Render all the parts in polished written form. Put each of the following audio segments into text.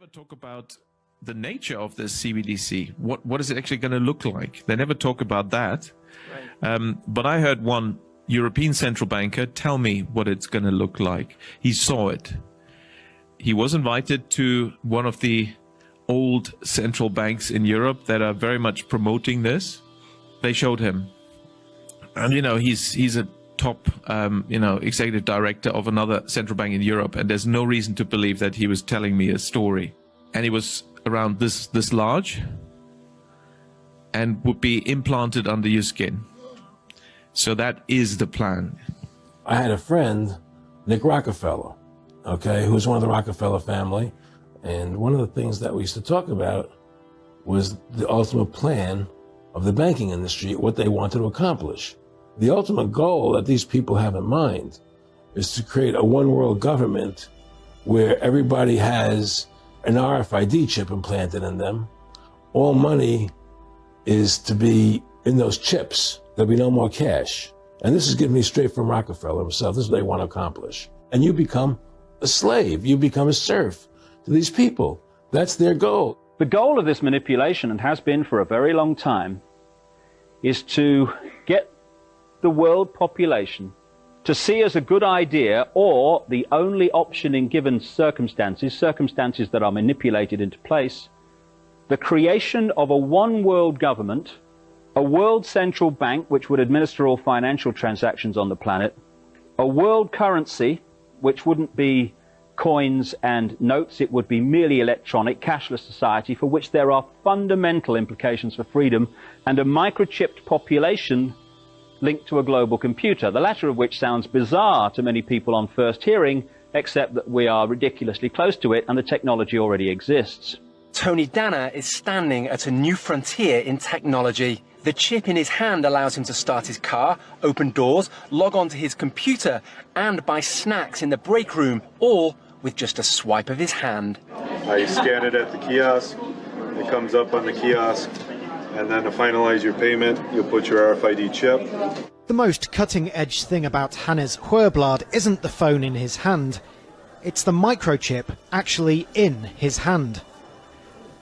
never talk about the nature of this CBDC. What is it actually going to look like? They never talk about that. Right. But I heard one European central banker tell me what it's going to look like. He saw it. He was invited to one of the old central banks in Europe that are very much promoting this. They showed him. And, you know, he's a top, executive director of another central bank in Europe. And there's no reason to believe that he was telling me a story. And it was around this large and would be implanted under your skin. So that is the plan. I had a friend, Nick Rockefeller, okay, who was one of the Rockefeller family. And one of the things that we used to talk about was the ultimate plan of the banking industry, what they wanted to accomplish. The ultimate goal that these people have in mind is to create a one world government where everybody has an RFID chip implanted in them. All money is to be in those chips. There'll be no more cash. And this is given me straight from Rockefeller himself. This is what they want to accomplish. And you become a slave. You become a serf to these people. That's their goal. The goal of this manipulation, and has been for a very long time, is to get the world population to see as a good idea, or the only option in given circumstances that are manipulated into place, the creation of a one world government, a world central bank which would administer all financial transactions on the planet, a world currency which wouldn't be coins and notes, it would be merely electronic, cashless society for which there are fundamental implications for freedom, and a microchipped population linked to a global computer, the latter of which sounds bizarre to many people on first hearing, except that we are ridiculously close to it and the technology already exists. Tony Danner is standing at a new frontier in technology. The chip in his hand allows him to start his car, open doors, log onto his computer, and buy snacks in the break room, all with just a swipe of his hand. You scan it at the kiosk, it comes up on the kiosk, and then to finalize your payment, you'll put your RFID chip. The most cutting-edge thing about Hannes Huerblad isn't the phone in his hand, it's the microchip actually in his hand.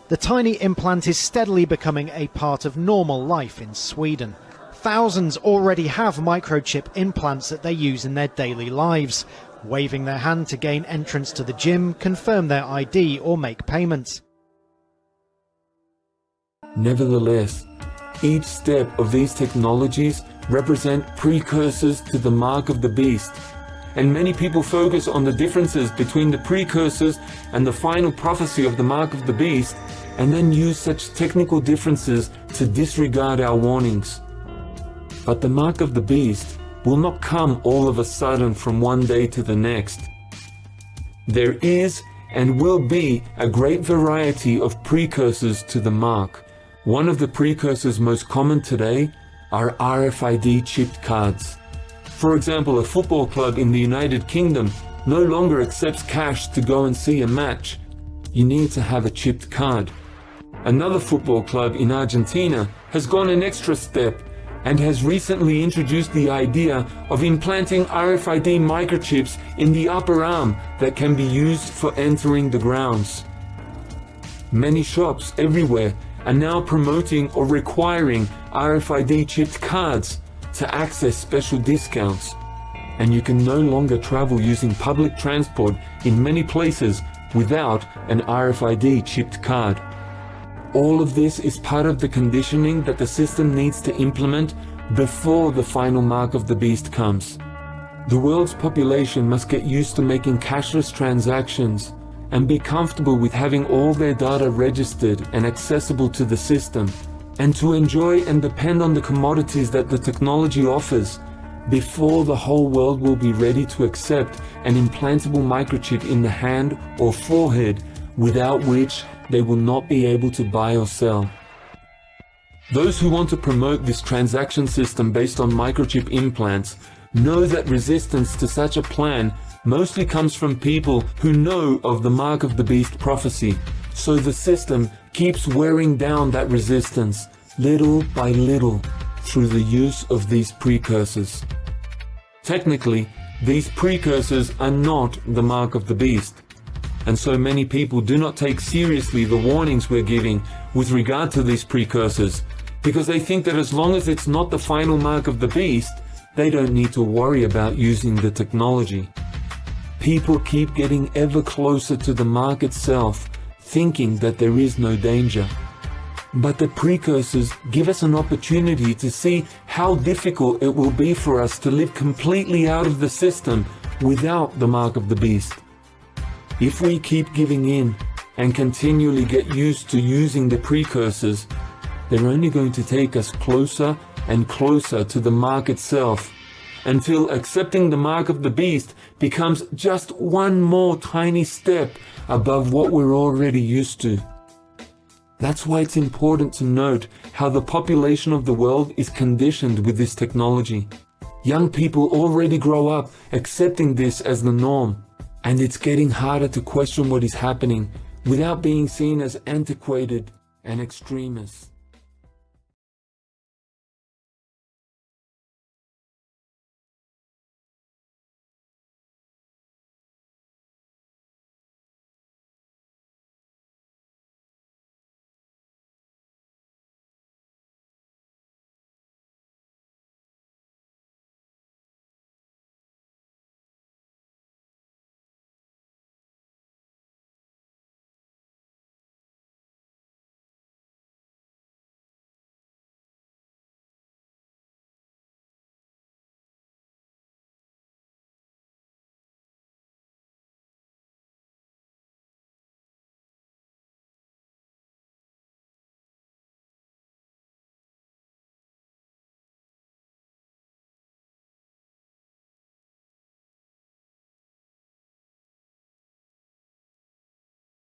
The tiny implant is steadily becoming a part of normal life in Sweden. Thousands already have microchip implants that they use in their daily lives, waving their hand to gain entrance to the gym, confirm their ID or make payments. Nevertheless, each step of these technologies represent precursors to the mark of the beast, and many people focus on the differences between the precursors and the final prophecy of the mark of the beast, and then use such technical differences to disregard our warnings. But the mark of the beast will not come all of a sudden from one day to the next. There is and will be a great variety of precursors to the mark. One of the precursors most common today are RFID chipped cards. For example, a football club in the United Kingdom no longer accepts cash to go and see a match. You need to have a chipped card. Another football club in Argentina has gone an extra step and has recently introduced the idea of implanting RFID microchips in the upper arm that can be used for entering the grounds. Many shops everywhere are now promoting or requiring RFID chipped cards to access special discounts. And you can no longer travel using public transport in many places without an RFID chipped card. All of this is part of the conditioning that the system needs to implement before the final mark of the beast comes. The world's population must get used to making cashless transactions and be comfortable with having all their data registered and accessible to the system, and to enjoy and depend on the commodities that the technology offers before the whole world will be ready to accept an implantable microchip in the hand or forehead, without which they will not be able to buy or sell. Those who want to promote this transaction system based on microchip implants know that resistance to such a plan mostly comes from people who know of the mark of the beast prophecy, so the system keeps wearing down that resistance little by little through the use of these precursors. Technically, these precursors are not the mark of the beast. and so many people do not take seriously the warnings we're giving with regard to these precursors, because they think that as long as it's not the final mark of the beast, they don't need to worry about using the technology. People keep getting ever closer to the mark itself, thinking that there is no danger. But the precursors give us an opportunity to see how difficult it will be for us to live completely out of the system without the mark of the beast. If we keep giving in and continually get used to using the precursors, they're only going to take us closer and closer to the mark itself, until accepting the mark of the beast becomes just one more tiny step above what we're already used to. That's why it's important to note how the population of the world is conditioned with this technology. Young people already grow up accepting this as the norm, and it's getting harder to question what is happening without being seen as antiquated and extremist.